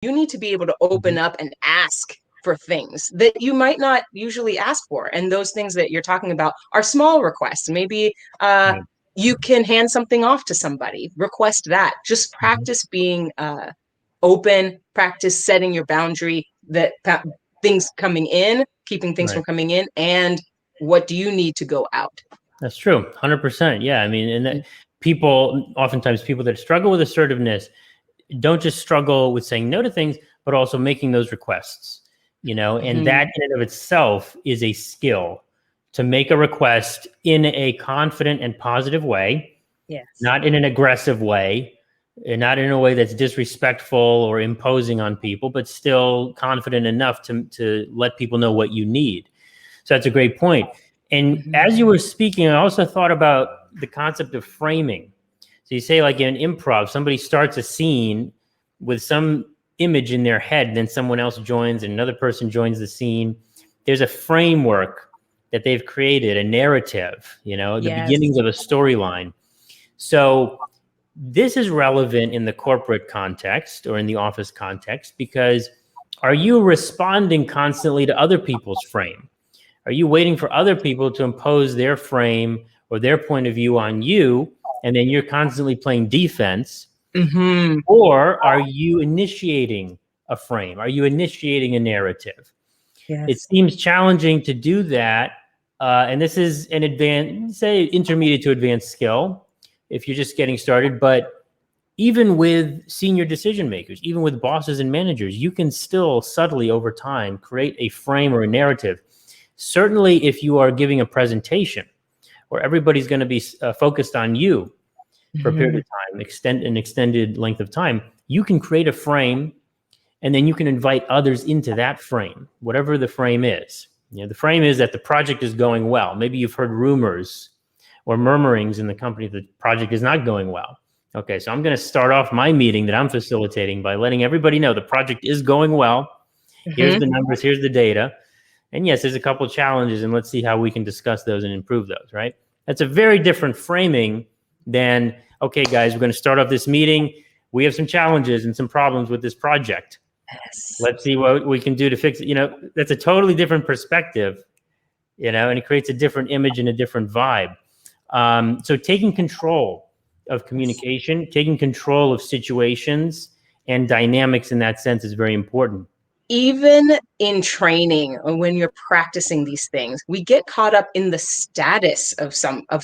You need to be able to open up and ask for things that you might not usually ask for. And those things that you're talking about are small requests. Maybe you can hand something off to somebody, request that. Just practice being open, practice setting your boundary, that things coming in, keeping things from coming in, and what do you need to go out? That's true. 100%. Yeah. I mean, and that oftentimes people that struggle with assertiveness don't just struggle with saying no to things, but also making those requests, and that in and of itself is a skill, to make a request in a confident and positive way, not in an aggressive way, and not in a way that's disrespectful or imposing on people, but still confident enough to let people know what you need. So that's a great point. And as you were speaking, I also thought about the concept of framing. So you say, like in improv, somebody starts a scene with some image in their head, then someone else joins and another person joins the scene. There's a framework that they've created, a narrative, the beginnings of a storyline. So this is relevant in the corporate context or in the office context, because are you responding constantly to other people's frame? Are you waiting for other people to impose their frame or their point of view on you, and then you're constantly playing defense? Or are you initiating a frame? Are you initiating a narrative? It seems challenging to do that. And this is an advanced, say intermediate to advanced skill if you're just getting started. But even with senior decision makers, even with bosses and managers, you can still subtly over time create a frame or a narrative. Certainly if you are giving a presentation where everybody's going to be focused on you for a period of time, an extended length of time, you can create a frame, and then you can invite others into that frame, whatever the frame is. The frame is that the project is going well. Maybe you've heard rumors or murmurings in the company that the project is not going well. Okay, so I'm going to start off my meeting that I'm facilitating by letting everybody know the project is going well. Here's the numbers, here's the data. And yes, there's a couple of challenges, and let's see how we can discuss those and improve those, right? That's a very different framing than, okay, guys, we're going to start off this meeting. We have some challenges and some problems with this project. Let's see what we can do to fix it. That's a totally different perspective, and it creates a different image and a different vibe. So taking control of communication, taking control of situations and dynamics in that sense is very important. Even in training, when you're practicing these things, we get caught up in the status of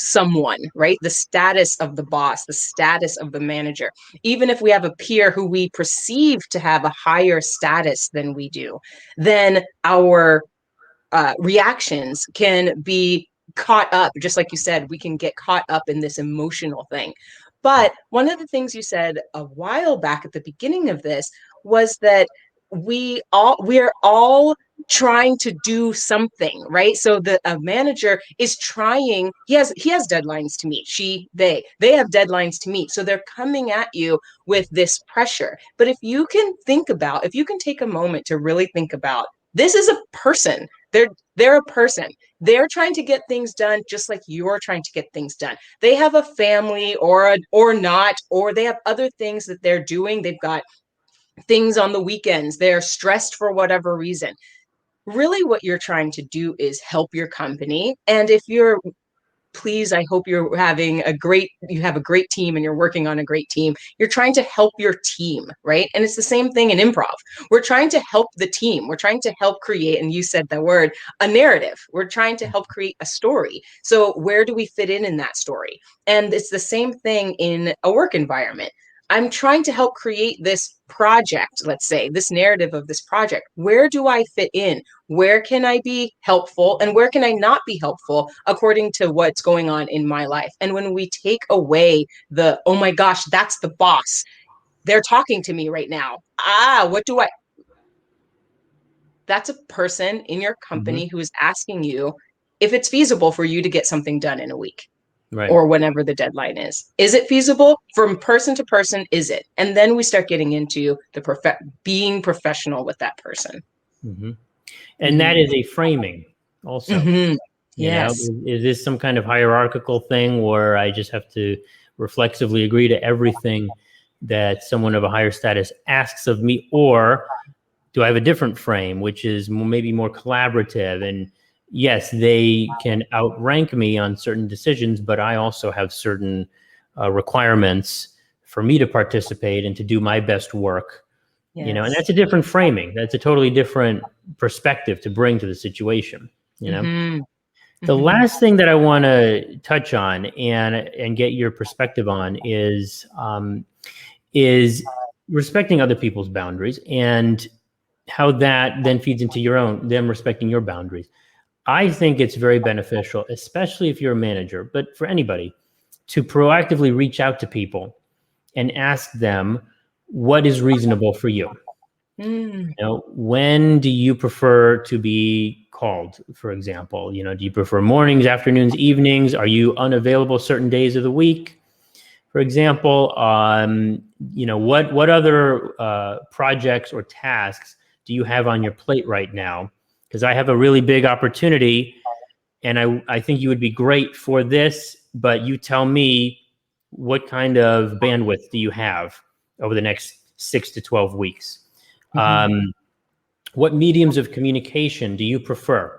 someone, right? The status of the boss, the status of the manager. Even if we have a peer who we perceive to have a higher status than we do, then our reactions can be caught up. Just like you said, we can get caught up in this emotional thing. But one of the things you said a while back at the beginning of this was that we're all trying to do something, right? So a manager is trying, he has deadlines to meet. They have deadlines to meet. So they're coming at you with this pressure. But if you can take a moment to really think about, this is a person. They're a person. They're trying to get things done just like you're trying to get things done. They have a family or not, or they have other things that they're doing. They've got things on the weekends. They're stressed for whatever reason. Really what you're trying to do is help your company. And I hope you have a great team and you're working on a great team. You're trying to help your team, right? And it's the same thing in improv. We're trying to help the team. We're trying to help create, and you said the word, a narrative. We're trying to help create a story. So where do we fit in that story? And it's the same thing in a work environment. I'm trying to help create this project, let's say, this narrative of this project. Where do I fit in? Where can I be helpful and where can I not be helpful according to what's going on in my life? And when we take away oh my gosh, that's the boss. They're talking to me right now. That's a person in your company who is asking you if it's feasible for you to get something done in a week. Right. Or whenever the deadline is. Is it feasible? From person to person, is it? And then we start getting into being professional with that person. And that is a framing also. Yes. Is this some kind of hierarchical thing where I just have to reflexively agree to everything that someone of a higher status asks of me, or do I have a different frame, which is maybe more collaborative? And yes, they can outrank me on certain decisions, but I also have certain requirements for me to participate and to do my best work. Yes. You know, and that's a different framing. That's a totally different perspective to bring to the situation. You know, Mm-hmm. the Mm-hmm. last thing that I want to touch on and get your perspective on is respecting other people's boundaries and how that then feeds into them respecting your boundaries. I think it's very beneficial, especially if you're a manager, but for anybody, to proactively reach out to people and ask them what is reasonable for you. Mm. You know, when do you prefer to be called, for example? You know, do you prefer mornings, afternoons, evenings? Are you unavailable certain days of the week? For example, you know, what other projects or tasks do you have on your plate right now? Because I have a really big opportunity, and I think you would be great for this, but you tell me what kind of bandwidth do you have over the next 6 to 12 weeks? Mm-hmm. What mediums of communication do you prefer?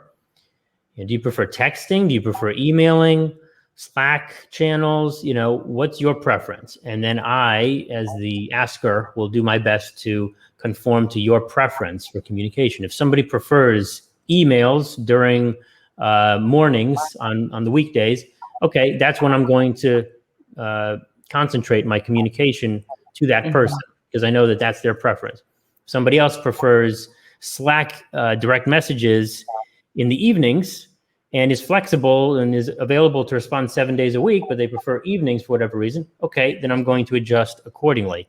You know, do you prefer texting? Do you prefer emailing? Slack channels? You know, what's your preference? And then I, as the asker, will do my best to conform to your preference for communication. If somebody prefers emails during mornings on the weekdays, okay, that's when I'm going to concentrate my communication to that person, because I know that that's their preference. Somebody else prefers Slack direct messages in the evenings and is flexible and is available to respond 7 days a week, but they prefer evenings for whatever reason, okay, then I'm going to adjust accordingly.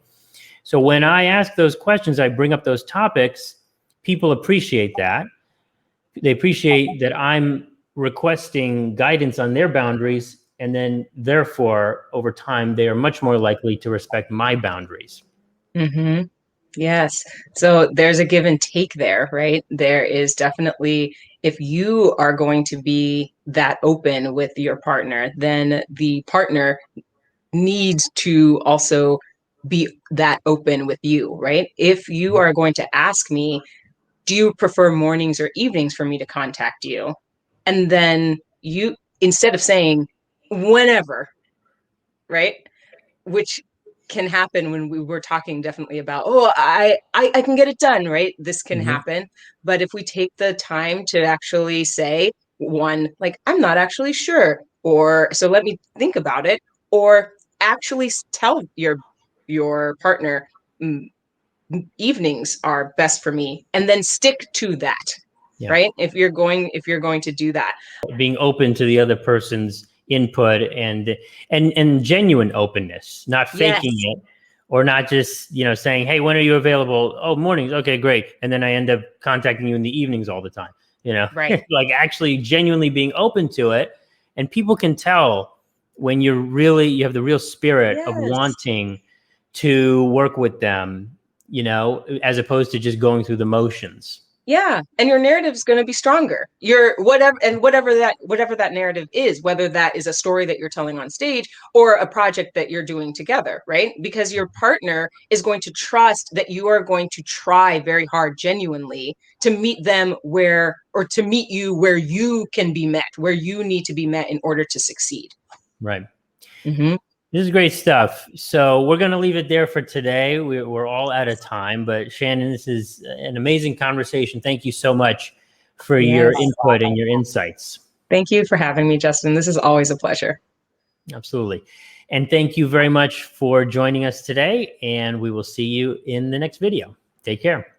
So when I ask those questions, I bring up those topics, people appreciate that. They appreciate that I'm requesting guidance on their boundaries, and then therefore, over time, they are much more likely to respect my boundaries. Mm-hmm. Yes. So there's a give and take there, right? There is definitely, if you are going to be that open with your partner, then the partner needs to also be that open with you, right? If you are going to ask me, do you prefer mornings or evenings for me to contact you? And then you, instead of saying whenever, right? Which can happen when we were talking definitely about, oh, I can get it done, right? This can Mm-hmm. happen. But if we take the time to actually say, one, like, I'm not actually sure, or so let me think about it, or actually tell your partner, evenings are best for me, and then stick to that. Yeah. Right? If you're going to do that. Being open to the other person's input and genuine openness, not faking Yes. it, or not just, you know, saying, hey, when are you available? Oh, mornings. Okay, great. And then I end up contacting you in the evenings all the time, you know. Right. Like actually genuinely being open to it. And people can tell when you have the real spirit of Yes. wanting to work with them, you know, as opposed to just going through the motions. Yeah, and your narrative is going to be stronger. Your whatever that narrative is, whether that is a story that you're telling on stage or a project that you're doing together, right? Because your partner is going to trust that you are going to try very hard genuinely to meet them to meet you where you can be met, where you need to be met in order to succeed. Right. Mm-hmm. This is great stuff. So we're going to leave it there for today. We're all out of time, but Shannon, this is an amazing conversation. Thank you so much for your Yes. input and your insights. Thank you for having me, Justin. This is always a pleasure. Absolutely. And thank you very much for joining us today. And we will see you in the next video. Take care.